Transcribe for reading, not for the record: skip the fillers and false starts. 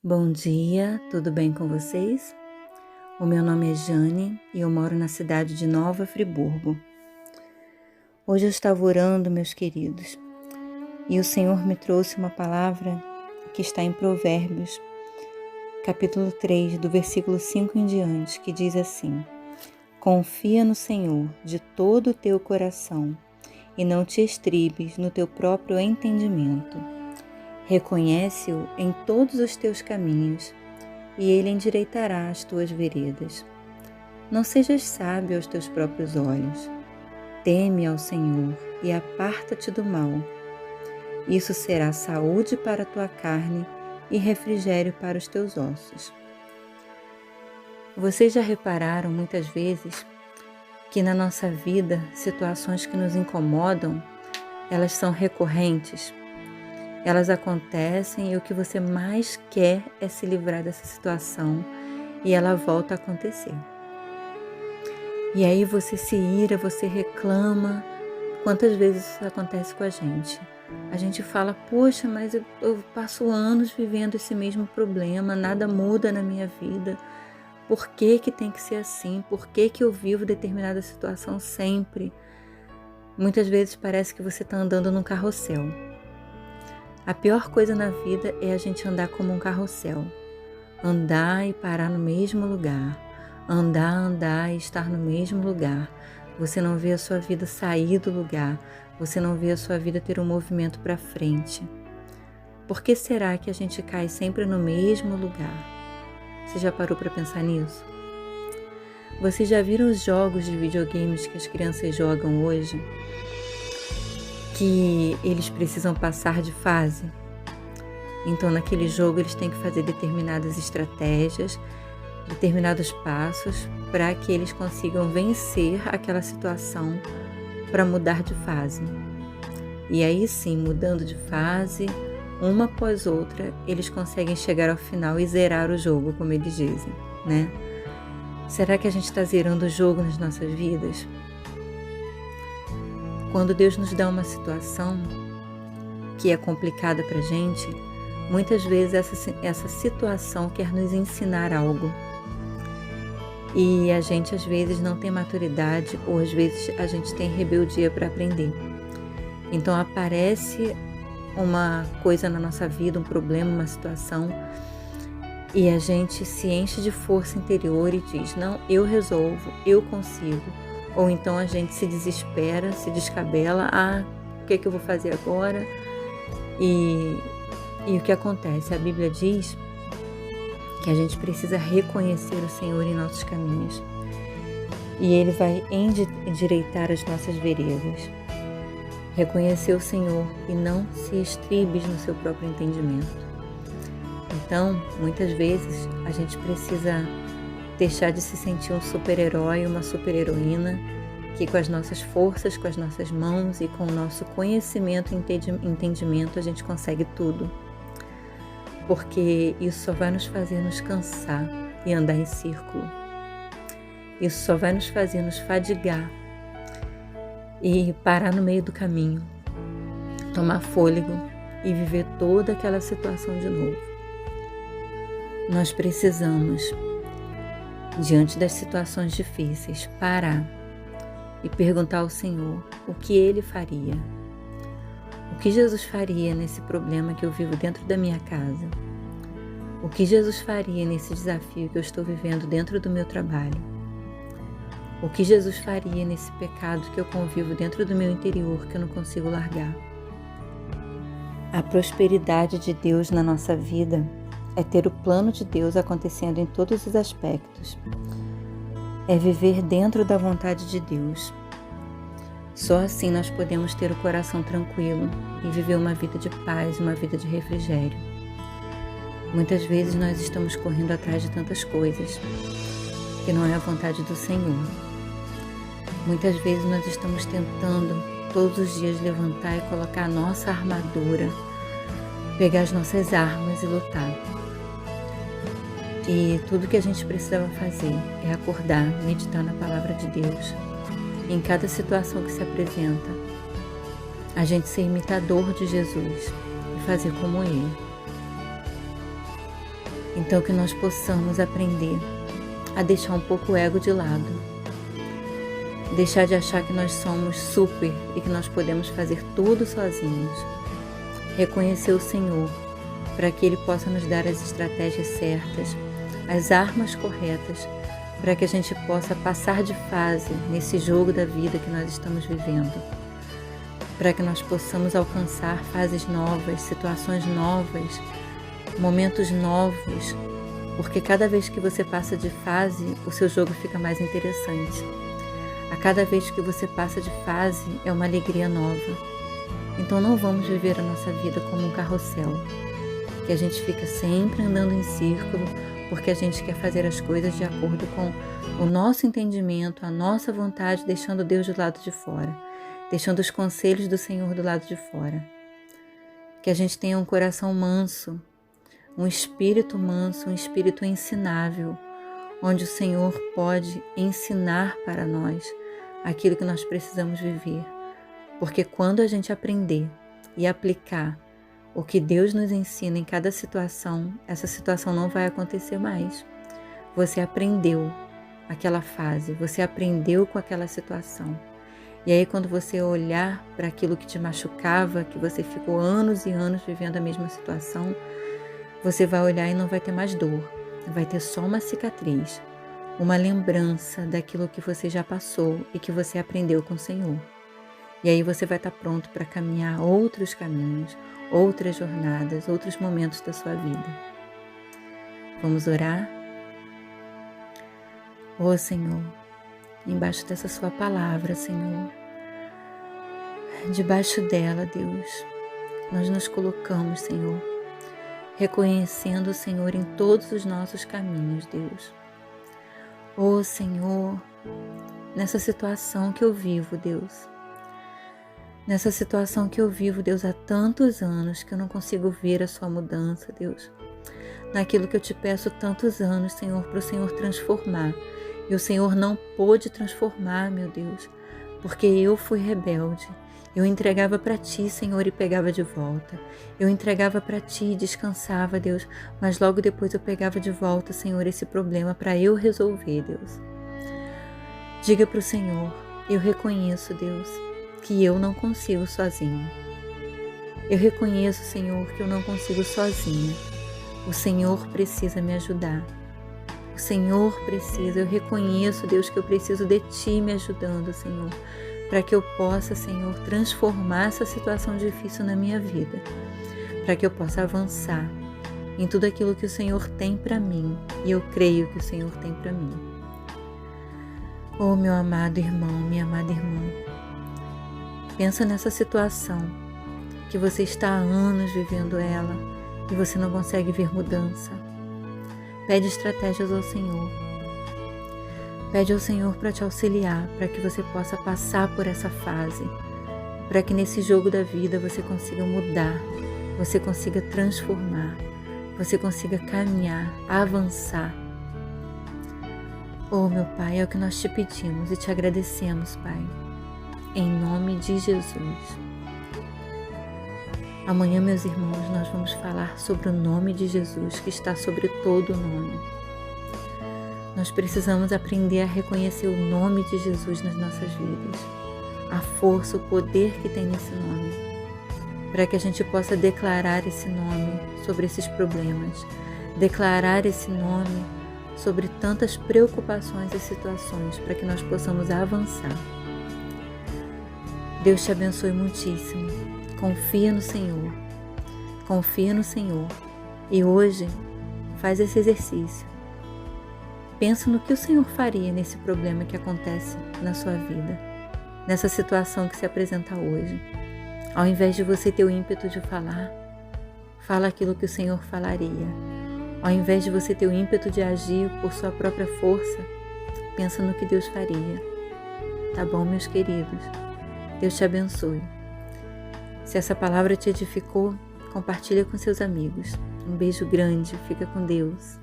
Bom dia, tudo bem com vocês? O meu nome é Jane e eu moro na cidade de Nova Friburgo. Hoje eu estava orando, meus queridos, e o Senhor me trouxe uma palavra que está em Provérbios, capítulo 3, do versículo 5 em diante, que diz assim: Confia no Senhor de todo o teu coração e não te estribes no teu próprio entendimento. Reconhece-o em todos os teus caminhos, e ele endireitará as tuas veredas. Não sejas sábio aos teus próprios olhos. Teme ao Senhor e aparta-te do mal. Isso será saúde para a tua carne e refrigério para os teus ossos. Vocês já repararam muitas vezes que na nossa vida, situações que nos incomodam, elas são recorrentes? Elas acontecem e o que você mais quer é se livrar dessa situação e ela volta a acontecer. E aí você se ira, você reclama. Quantas vezes isso acontece com a gente? A gente fala, poxa, mas eu passo anos vivendo esse mesmo problema, nada muda na minha vida. Por que que tem que ser assim? Por que que eu vivo determinada situação sempre? Muitas vezes parece que você está andando num carrossel. A pior coisa na vida é a gente andar como um carrossel. Andar e parar no mesmo lugar. Andar e estar no mesmo lugar. Você não vê a sua vida sair do lugar. Você não vê a sua vida ter um movimento para frente. Por que será que a gente cai sempre no mesmo lugar? Você já parou para pensar nisso? Vocês já viram os jogos de videogames que as crianças jogam hoje? Que eles precisam passar de fase. Então, naquele jogo, eles têm que fazer determinadas estratégias, determinados passos, para que eles consigam vencer aquela situação para mudar de fase. E aí sim, mudando de fase, uma após outra, eles conseguem chegar ao final e zerar o jogo, como eles dizem, né? Será que a gente está zerando o jogo nas nossas vidas? Quando Deus nos dá uma situação que é complicada para a gente, muitas vezes essa situação quer nos ensinar algo. E a gente às vezes não tem maturidade ou às vezes a gente tem rebeldia para aprender. Então aparece uma coisa na nossa vida, um problema, uma situação, e a gente se enche de força interior e diz, não, eu resolvo, eu consigo. Ou então a gente se desespera, se descabela, o que é que eu vou fazer agora? E o que acontece? A Bíblia diz que a gente precisa reconhecer o Senhor em nossos caminhos. E Ele vai endireitar as nossas veredas. Reconhecer o Senhor e não se estribes no seu próprio entendimento. Então, muitas vezes, a gente precisa deixar de se sentir um super-herói, uma super-heroína, que com as nossas forças, com as nossas mãos e com o nosso conhecimento e entendimento a gente consegue tudo. Porque isso só vai nos fazer nos cansar e andar em círculo. Isso só vai nos fazer nos fadigar e parar no meio do caminho, tomar fôlego e viver toda aquela situação de novo. Nós precisamos, diante das situações difíceis, parar e perguntar ao Senhor o que Ele faria. O que Jesus faria nesse problema que eu vivo dentro da minha casa? O que Jesus faria nesse desafio que eu estou vivendo dentro do meu trabalho? O que Jesus faria nesse pecado que eu convivo dentro do meu interior que eu não consigo largar? A prosperidade de Deus na nossa vida é ter o plano de Deus acontecendo em todos os aspectos. É viver dentro da vontade de Deus. Só assim nós podemos ter o coração tranquilo e viver uma vida de paz, uma vida de refrigério. Muitas vezes nós estamos correndo atrás de tantas coisas que não é a vontade do Senhor. Muitas vezes nós estamos tentando todos os dias levantar e colocar a nossa armadura, pegar as nossas armas e lutar. E tudo que a gente precisava fazer é acordar, meditar na palavra de Deus. Em cada situação que se apresenta, a gente ser imitador de Jesus e fazer como Ele. Então que nós possamos aprender a deixar um pouco o ego de lado, deixar de achar que nós somos super e que nós podemos fazer tudo sozinhos, reconhecer o Senhor para que Ele possa nos dar as estratégias certas, as armas corretas, para que a gente possa passar de fase nesse jogo da vida que nós estamos vivendo, para que nós possamos alcançar fases novas, situações novas, momentos novos, porque cada vez que você passa de fase, o seu jogo fica mais interessante. A cada vez que você passa de fase, é uma alegria nova. Então não vamos viver a nossa vida como um carrossel, que a gente fica sempre andando em círculo, porque a gente quer fazer as coisas de acordo com o nosso entendimento, a nossa vontade, deixando Deus do lado de fora, deixando os conselhos do Senhor do lado de fora. Que a gente tenha um coração manso, um espírito manso, um espírito ensinável, onde o Senhor pode ensinar para nós aquilo que nós precisamos viver. Porque quando a gente aprender e aplicar o que Deus nos ensina em cada situação, essa situação não vai acontecer mais. Você aprendeu aquela fase, você aprendeu com aquela situação. E aí quando você olhar para aquilo que te machucava, que você ficou anos e anos vivendo a mesma situação, você vai olhar e não vai ter mais dor, vai ter só uma cicatriz, uma lembrança daquilo que você já passou e que você aprendeu com o Senhor. E aí você vai estar pronto para caminhar outros caminhos, outras jornadas, outros momentos da sua vida. Vamos orar? Ó Senhor, embaixo dessa sua palavra, Senhor, debaixo dela, Deus, nós nos colocamos, Senhor, reconhecendo o Senhor em todos os nossos caminhos, Deus. Ó Senhor, nessa situação que eu vivo, Deus, nessa situação que eu vivo, Deus, há tantos anos que eu não consigo ver a sua mudança, Deus. Naquilo que eu te peço tantos anos, Senhor, para o Senhor transformar. E o Senhor não pôde transformar, meu Deus, porque eu fui rebelde. Eu entregava para Ti, Senhor, e pegava de volta. Eu entregava para Ti e descansava, Deus, mas logo depois eu pegava de volta, Senhor, esse problema para eu resolver, Deus. Diga para o Senhor, eu reconheço, Deus, que eu não consigo sozinho. Eu reconheço, Senhor, que eu não consigo sozinha. O Senhor precisa me ajudar. O Senhor precisa, eu reconheço, Deus, que eu preciso de Ti me ajudando, Senhor, para que eu possa, Senhor, transformar essa situação difícil na minha vida, para que eu possa avançar em tudo aquilo que o Senhor tem para mim, e eu creio que o Senhor tem para mim. Oh, meu amado irmão, minha amada irmã, pensa nessa situação que você está há anos vivendo ela e você não consegue ver mudança. Pede estratégias ao Senhor. Pede ao Senhor para te auxiliar, para que você possa passar por essa fase, para que nesse jogo da vida você consiga mudar, você consiga transformar, você consiga caminhar, avançar. Oh, meu Pai, é o que nós te pedimos e te agradecemos, Pai, em nome de Jesus. Amanhã, meus irmãos, nós vamos falar sobre o nome de Jesus, que está sobre todo o nome. Nós precisamos aprender a reconhecer o nome de Jesus nas nossas vidas, a força, o poder que tem nesse nome, para que a gente possa declarar esse nome sobre esses problemas, declarar esse nome sobre tantas preocupações e situações, para que nós possamos avançar. Deus te abençoe muitíssimo. Confia no Senhor. Confia no Senhor. E hoje, faz esse exercício. Pensa no que o Senhor faria nesse problema que acontece na sua vida, nessa situação que se apresenta hoje. Ao invés de você ter o ímpeto de falar, fala aquilo que o Senhor falaria. Ao invés de você ter o ímpeto de agir por sua própria força, pensa no que Deus faria. Tá bom, meus queridos? Deus te abençoe. Se essa palavra te edificou, compartilha com seus amigos. Um beijo grande, fica com Deus.